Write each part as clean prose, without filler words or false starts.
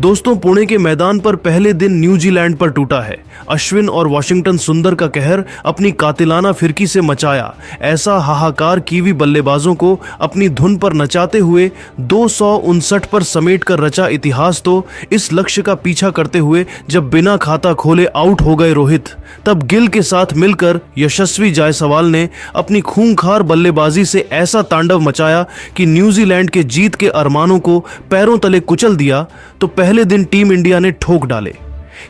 दोस्तों, पुणे के मैदान पर पहले दिन न्यूजीलैंड पर टूटा है। अश्विन और वॉशिंगटन सुंदर का कहर अपनी कातिलाना फिरकी से मचाया ऐसा हाहाकार कीवी बल्लेबाजों को अपनी धुन पर नचाते हुए 259 पर समेट कर रचा इतिहास तो इस लक्ष्य का पीछा करते हुए जब बिना खाता खोले आउट हो गए रोहित, तब गिल के साथ मिलकर यशस्वी जायसवाल ने अपनी खूंखार बल्लेबाजी से ऐसा तांडव मचाया कि न्यूजीलैंड के जीत के अरमानों को पैरों तले कुचल दिया। तो पहले दिन टीम इंडिया ने ठोक डाले।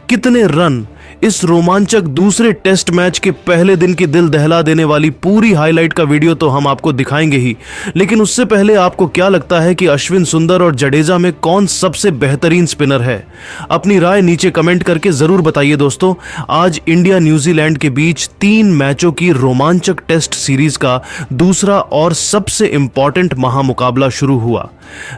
कितने रन! इस रोमांचक दूसरे टेस्ट मैच के पहले दिन की दिल दहला देने वाली पूरी हाईलाइट का वीडियो तो हम आपको दिखाएंगे ही, लेकिन उससे पहले आपको क्या लगता है कि अश्विन सुंदर और जडेजा में कौन सबसे बेहतरीन स्पिनर है? अपनी राय नीचे कमेंट करके जरूर बताइए दोस्तों। आज इंडिया न्यूजीलैंड के बीच 3 मैचों की रोमांचक टेस्ट सीरीज का दूसरा और सबसे इंपॉर्टेंट महामुकाबला शुरू हुआ,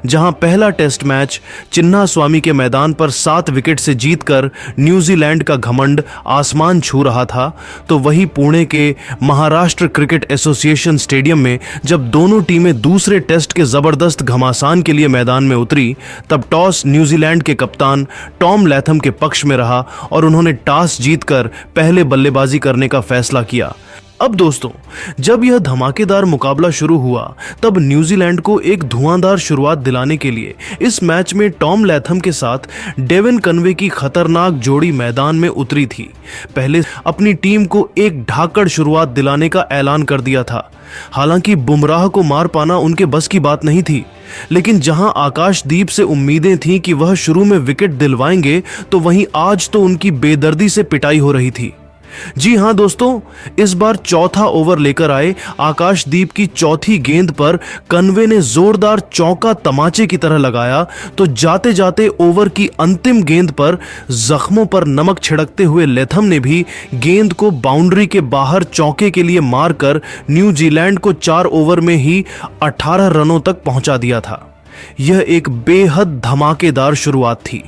जहां पहला टेस्ट मैच चिन्नास्वामी के मैदान पर 7 विकेट से जीतकर न्यूजीलैंड का घमंड आसमान छू रहा था, तो वही पुणे के महाराष्ट्र क्रिकेट एसोसिएशन स्टेडियम में जब दोनों टीमें दूसरे टेस्ट के जबरदस्त घमासान के लिए मैदान में उतरी, तब टॉस न्यूजीलैंड के कप्तान टॉम लैथम के पक्ष में रहा और उन्होंने टॉस जीतकर पहले बल्लेबाजी करने का फैसला किया। अब दोस्तों, जब यह धमाकेदार मुकाबला शुरू हुआ, तब न्यूजीलैंड को एक धुआंधार शुरुआत दिलाने के लिए इस मैच में टॉम लैथम के साथ डेविन कनवे की खतरनाक जोड़ी मैदान में उतरी थी। पहले अपनी टीम को एक ढाकड़ शुरुआत दिलाने का ऐलान कर दिया था। हालांकि बुमराह को मार पाना उनके बस की बात नहीं थी, लेकिन जहां आकाशदीप से उम्मीदें थीं कि वह शुरू में विकेट दिलवाएंगे, तो वहीं आज तो उनकी बेदर्दी से पिटाई हो रही थी। जी हां दोस्तों, इस बार चौथा ओवर लेकर आए आकाशदीप की चौथी गेंद पर कनवे ने जोरदार चौका तमाचे की तरह लगाया, तो जाते जाते ओवर की अंतिम गेंद पर जख्मों पर नमक छिड़कते हुए लैथम ने भी गेंद को बाउंड्री के बाहर चौके के लिए मारकर न्यूजीलैंड को 4 ओवर में ही 18 रनों तक पहुंचा दिया था। यह एक बेहद धमाकेदार शुरुआत थी।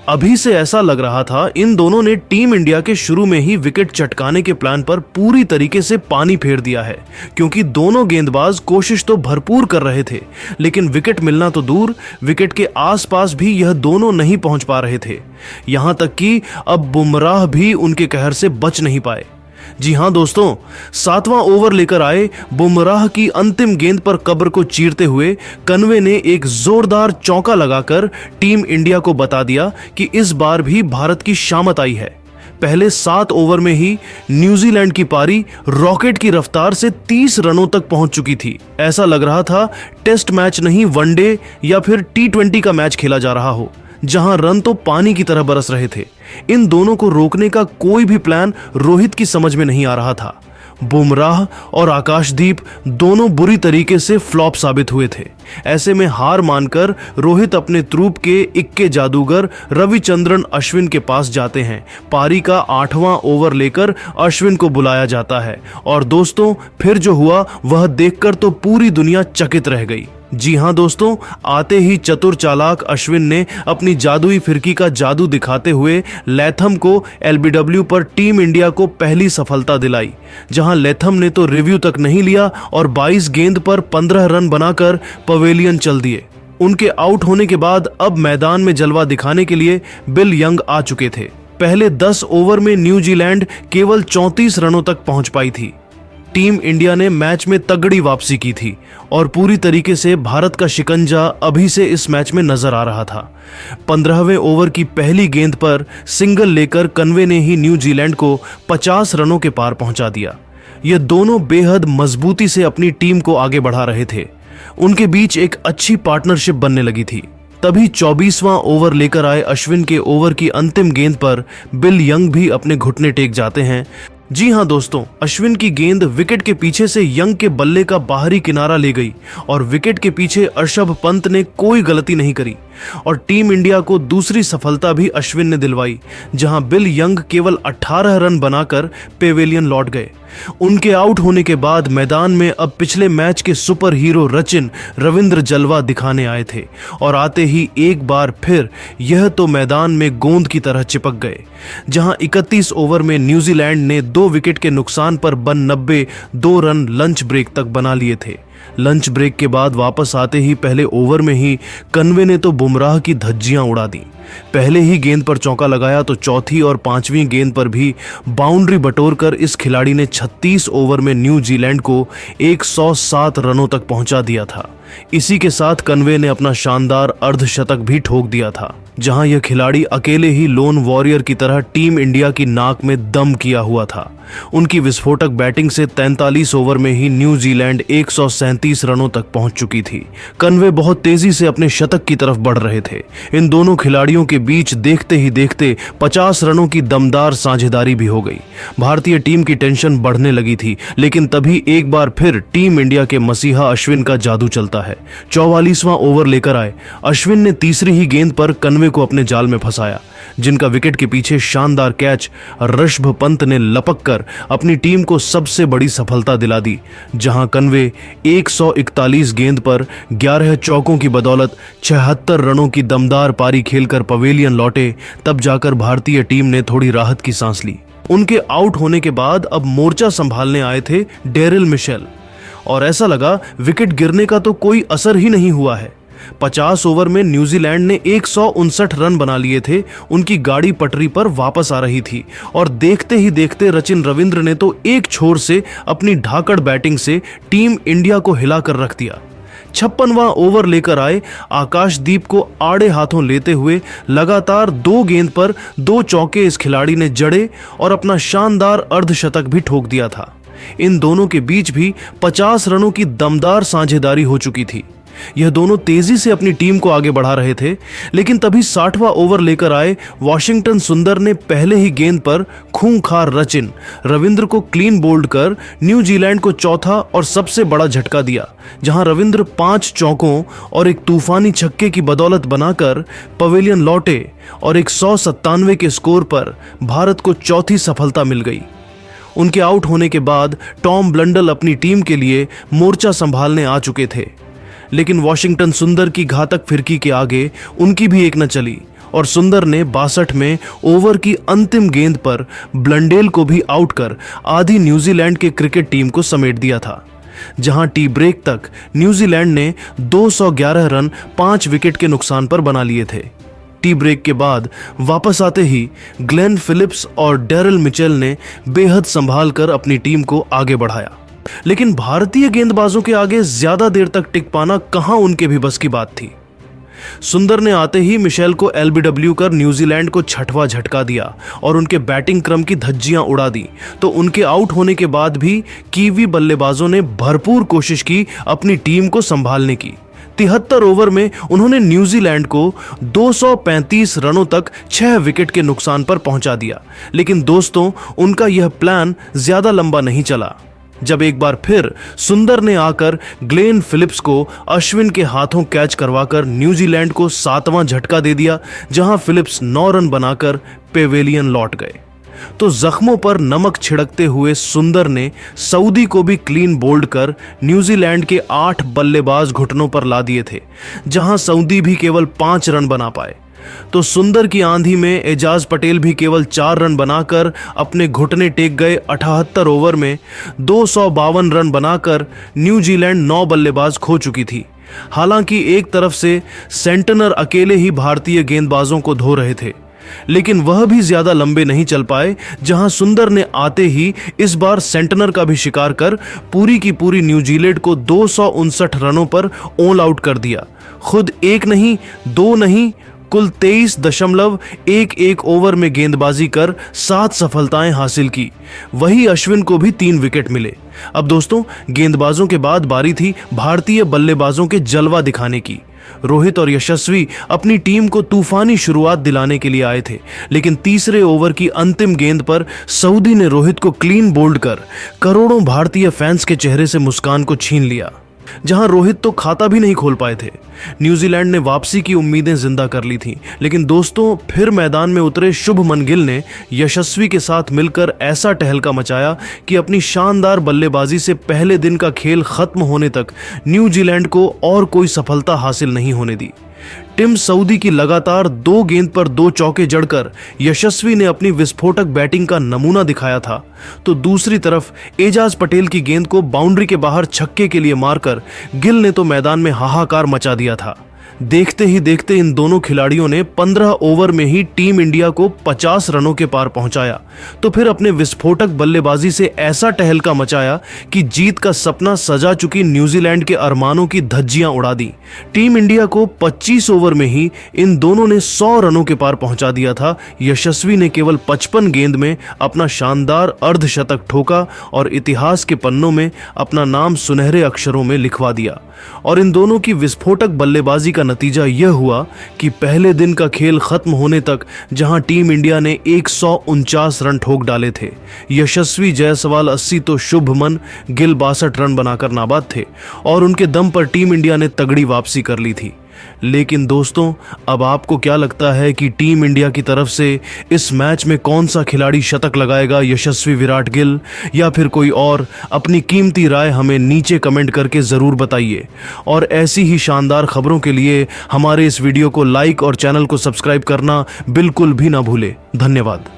अभी से ऐसा लग रहा था इन दोनों ने टीम इंडिया के शुरू में ही विकेट चटकाने के प्लान पर पूरी तरीके से पानी फेर दिया है, क्योंकि दोनों गेंदबाज कोशिश तो भरपूर कर रहे थे, लेकिन विकेट मिलना तो दूर, विकेट के आसपास भी यह दोनों नहीं पहुंच पा रहे थे। यहां तक कि अब बुमराह भी उनके कहर से बच नहीं पाए। जी हां दोस्तों, 7वां ओवर लेकर आए बुमराह की अंतिम गेंद पर कब्र को चीरते हुए कनवे ने एक जोरदार चौका लगाकर टीम इंडिया को बता दिया कि इस बार भी भारत की शामत आई है। पहले 7 ओवर में ही न्यूजीलैंड की पारी रॉकेट की रफ्तार से 30 रनों तक पहुंच चुकी थी। ऐसा लग रहा था टेस्ट मैच नहीं, वनडे या फिर T20 का मैच खेला जा रहा हो, जहां रन तो पानी की तरह बरस रहे थे। इन दोनों को रोकने का कोई भी प्लान रोहित की समझ में नहीं आ रहा था। बुमराह और आकाशदीप दोनों बुरी तरीके से फ्लॉप साबित हुए थे। ऐसे में हार मानकर रोहित अपने ट्रूप के इक्के जादूगर रविचंद्रन अश्विन के पास जाते हैं। पारी का 8वां ओवर लेकर अश्विन को बुलाया जाता है और दोस्तों, फिर जो हुआ वह देखकर तो पूरी दुनिया चकित रह गई। जी हां दोस्तों, आते ही चतुर चालाक अश्विन ने अपनी जादुई फिरकी का जादू दिखाते हुए लैथम को LBW पर टीम इंडिया को पहली सफलता दिलाई, जहां लैथम ने तो रिव्यू तक नहीं लिया और 22 गेंद पर 15 रन बनाकर पवेलियन चल दिए। उनके आउट होने के बाद अब मैदान में जलवा दिखाने के लिए बिल यंग आ चुके थे। पहले 10 ओवर में न्यूजीलैंड केवल 34 रनों तक पहुंच पाई थी। टीम इंडिया ने मैच में तगड़ी वापसी की थी और पूरी तरीके से भारत का शिकंजा अभी से इस मैच में नजर आ रहा था। 15वें ओवर की पहली गेंद पर सिंगल लेकर कनवे ने ही न्यूजीलैंड को 50 रनों के पार पहुंचा दिया। ये दोनों बेहद मजबूती से अपनी टीम को आगे बढ़ा रहे थे। उनके बीच एक अच्छी पार्टनरशिप बनने लगी थी। तभी 24वां ओवर लेकर आए अश्विन के ओवर की अंतिम गेंद पर बिल यंग भी अपने घुटने टेक जाते हैं। जी हां दोस्तों, अश्विन की गेंद विकेट के पीछे से यंग के बल्ले का बाहरी किनारा ले गई और विकेट के पीछे ऋषभ पंत ने कोई गलती नहीं करी और टीम इंडिया को दूसरी सफलता भी अश्विन ने दिलवाई, जहां बिल यंग केवल 18 रन बनाकर पेवेलियन लौट गए। उनके आउट होने के बाद मैदान में अब पिछले मैच के सुपर हीरो रचिन रविंद्र जलवा दिखाने आए थे और आते ही एक बार फिर यह तो मैदान में गोंद की तरह चिपक गए, जहां 31 ओवर में न्यूजीलैंड ने 2 विकेट के नुकसान पर 92 रन लंच ब्रेक तक बना लिए थे। लंच ब्रेक के बाद वापस आते ही पहले ओवर में ही कन्वे ने तो बुमराह की धज्जियां उड़ा दी। पहले ही गेंद पर चौका लगाया तो चौथी और पांचवीं गेंद पर भी बाउंड्री बटोरकर इस खिलाड़ी ने 36 ओवर में न्यूजीलैंड को 107 रनों तक पहुंचा दिया था। इसी के साथ कन्वे ने अपना शानदार अर्धशतक भी ठोक दिया था, जहां यह खिलाड़ी अकेले ही लोन वॉरियर की तरह टीम इंडिया की नाक में दम किया हुआ था। उनकी विस्फोटक बैटिंग से 43 ओवर में ही न्यूजीलैंड 137 रनों तक पहुंच चुकी थी। कन्वे बहुत तेजी से अपने शतक की तरफ बढ़ रहे थे। इन दोनों खिलाड़ियों के बीच देखते ही देखते 50 रनों की दमदार साझेदारी भी हो गई। भारतीय टीम की टेंशन बढ़ने लगी थी, लेकिन तभी एक बार फिर टीम इंडिया के मसीहा अश्विन का जादू चलता है। 44वां ओवर लेकर आए अश्विन ने तीसरी ही गेंद पर कन्वे को अपने जाल में फंसाया, जिनका विकेट के पीछे शानदार कैच ऋषभ पंत ने लपक कर अपनी टीम को सबसे बड़ी सफलता दिला दी। जहां कन्वे 141 गेंद पर 11 चौकों की बदौलत 76 रनों की दमदार पारी खेलकर पवेलियन लौटे, तब जाकर भारतीय टीम ने थोड़ी राहत की सांस ली। उनके आउट होने के बाद अब मोर्चा संभालने आए थे डेरिल मिशेल, और ऐसा लगा विकेट गिरने का तो कोई असर ही नहीं हुआ है। 50 ओवर में न्यूजीलैंड ने 159 रन बना लिए थे। उनकी गाड़ी पटरी पर वापस आ रही थी और देखते ही देखते सचिन रविंद्र ने तो एक छोर से अपनी धाकड़ बैटिंग से टीम इंडिया को हिलाकर रख दिया। 56वां ओवर लेकर आए आकाशदीप को आड़े हाथों लेते हुए लगातार 2 गेंद पर 2 चौके इस खिलाड़ी ने जड़े और अपना शानदार अर्धशतक भी ठोक दिया था। इन दोनों के बीच भी 50 रनों की दमदार साझेदारी हो चुकी थी। यह दोनों तेजी से अपनी टीम को आगे बढ़ा रहे थे, लेकिन तभी 60वां ओवर लेकर आए वाशिंगटन सुंदर ने पहले ही गेंद पर खूंखार सचिन रविंद्र को क्लीन बोल्ड कर न्यूजीलैंड को चौथा और सबसे बड़ा झटका दिया, जहां रविंद्र 5 चौकों और एक तूफानी छक्के की बदौलत बनाकर पवेलियन लौटे और 197 के स्कोर पर भारत को चौथी सफलता मिल गई। उनके आउट होने के बाद टॉम ब्लंडल अपनी टीम के लिए मोर्चा संभालने आ चुके थे, लेकिन वाशिंगटन सुंदर की घातक फिरकी के आगे उनकी भी एक न चली और सुंदर ने 62 में ओवर की अंतिम गेंद पर ब्लंडेल को भी आउट कर आधी न्यूजीलैंड के क्रिकेट टीम को समेट दिया था। जहां टी ब्रेक तक न्यूजीलैंड ने 211 रन 5 विकेट के नुकसान पर बना लिए थे। टी ब्रेक के बाद वापस आते ही ग्लेन फिलिप्स और डेरिल मिचेल ने बेहद संभाल कर अपनी टीम को आगे बढ़ाया, लेकिन भारतीय गेंदबाजों के आगे ज्यादा देर तक टिक पाना कहां उनके भी बस की बात थी। सुंदर ने आते ही मिशेल को एलबीडब्ल्यू कर न्यूजीलैंड को 6वां झटका दिया और उनके बैटिंग क्रम की धज्जियां उड़ा दी। तो उनके आउट होने के बाद भी कीवी बल्लेबाजों ने भरपूर कोशिश की अपनी टीम को संभालने की। 73 ओवर में उन्होंने न्यूजीलैंड को 235 रनों तक 6 विकेट के नुकसान पर पहुंचा दिया, लेकिन दोस्तों उनका यह प्लान ज्यादा लंबा नहीं चला। जब एक बार फिर सुंदर ने आकर ग्लेन फिलिप्स को अश्विन के हाथों कैच करवाकर न्यूजीलैंड को 7वां झटका दे दिया, जहां फिलिप्स 9 रन बनाकर पेवेलियन लौट गए। तो जख्मों पर नमक छिड़कते हुए सुंदर ने सऊदी को भी क्लीन बोल्ड कर न्यूजीलैंड के 8 बल्लेबाज घुटनों पर ला दिए थे, जहां सऊदी भी केवल 5 रन बना पाए। तो सुंदर की आंधी में एजाज पटेल भी केवल 4 रन बनाकर अपने घुटने टेक गए। 78 ओवर में 252 रन बनाकर न्यूजीलैंड 9 बल्लेबाज खो चुकी थी। हालांकि एक तरफ से सेंटनर अकेले ही भारतीय गेंदबाजों को धो रहे थे, लेकिन वह भी ज्यादा लंबे नहीं चल पाए, जहां सुंदर ने आते ही इस बार सेंटनर का भी शिकार कर पूरी की पूरी न्यूजीलैंड को 259 रनों पर ऑल आउट कर दिया। खुद एक नहीं, 2 नहीं, कुल 23.11 ओवर में गेंदबाजी कर 7 सफलताएं हासिल की। वही अश्विन को भी 3 विकेट मिले। अब दोस्तों गेंदबाजों के बाद बारी थी भारतीय बल्लेबाजों के जलवा दिखाने की। रोहित और यशस्वी अपनी टीम को तूफानी शुरुआत दिलाने के लिए आए थे, लेकिन तीसरे ओवर की अंतिम गेंद पर सऊदी ने रोहित को क्लीन बोल्ड कर करोड़ों भारतीय फैंस के चेहरे से मुस्कान को छीन लिया, जहां रोहित तो खाता भी नहीं खोल पाए थे। न्यूजीलैंड ने वापसी की उम्मीदें जिंदा कर ली थीं, लेकिन दोस्तों फिर मैदान में उतरे शुभमन गिल ने यशस्वी के साथ मिलकर ऐसा टहलका मचाया कि अपनी शानदार बल्लेबाजी से पहले दिन का खेल खत्म होने तक न्यूजीलैंड को और कोई सफलता हासिल नहीं होने दी। टिम साउदी की लगातार 2 गेंद पर 2 चौके जड़कर यशस्वी ने अपनी विस्फोटक बैटिंग का नमूना दिखाया था, तो दूसरी तरफ एजाज पटेल की गेंद को बाउंड्री के बाहर छक्के के लिए मारकर गिल ने तो मैदान में हाहाकार मचा दिया था। देखते ही देखते इन दोनों खिलाड़ियों ने 15 ओवर में ही टीम इंडिया को 50 रनों के पार पहुंचाया, तो फिर अपने विस्फोटक बल्लेबाजी से ऐसा टहलका मचाया कि जीत का सपना सजा चुकी न्यूजीलैंड के अरमानों की धज्जियां उड़ा दी। टीम इंडिया को 25 ओवर में ही इन दोनों ने 100 रनों के पार पहुंचा दिया था। यशस्वी ने केवल 55 गेंद में अपना शानदार अर्धशतक ठोका और इतिहास के पन्नों में अपना नाम सुनहरे अक्षरों में लिखवा दिया। और इन दोनों की विस्फोटक बल्लेबाजी का नतीजा यह हुआ कि पहले दिन का खेल खत्म होने तक जहां टीम इंडिया ने 149 रन ठोक डाले थे, यशस्वी जायसवाल 80 तो शुभमन गिल 62 रन बनाकर नाबाद थे और उनके दम पर टीम इंडिया ने तगड़ी वापसी कर ली थी। लेकिन दोस्तों, अब आपको क्या लगता है कि टीम इंडिया की तरफ से इस मैच में कौन सा खिलाड़ी शतक लगाएगा, यशस्वी विराट गिल या फिर कोई और? अपनी कीमती राय हमें नीचे कमेंट करके ज़रूर बताइए और ऐसी ही शानदार खबरों के लिए हमारे इस वीडियो को लाइक और चैनल को सब्सक्राइब करना बिल्कुल भी ना भूले। धन्यवाद।